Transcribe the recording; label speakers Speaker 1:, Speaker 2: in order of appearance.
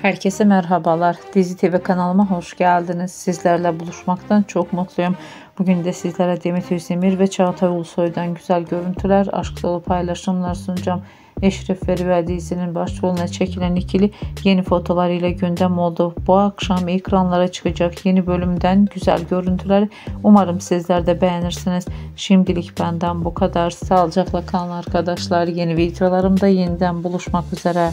Speaker 1: Herkese merhabalar. Dizi TV kanalıma hoş geldiniz. Sizlerle buluşmaktan çok mutluyum. Bugün de sizlere Demet Özdemir ve Çağatay Ulusoy'dan güzel görüntüler, aşk dolu paylaşımlar sunacağım. Eşref Feri ve dizinin başrolüne çekilen ikili yeni fotolarıyla gündem oldu. Bu akşam ekranlara çıkacak yeni bölümden güzel görüntüler. Umarım sizler de beğenirsiniz. Şimdilik benden bu kadar. Sağlıcakla kalın arkadaşlar. Yeni videolarımda yeniden buluşmak üzere.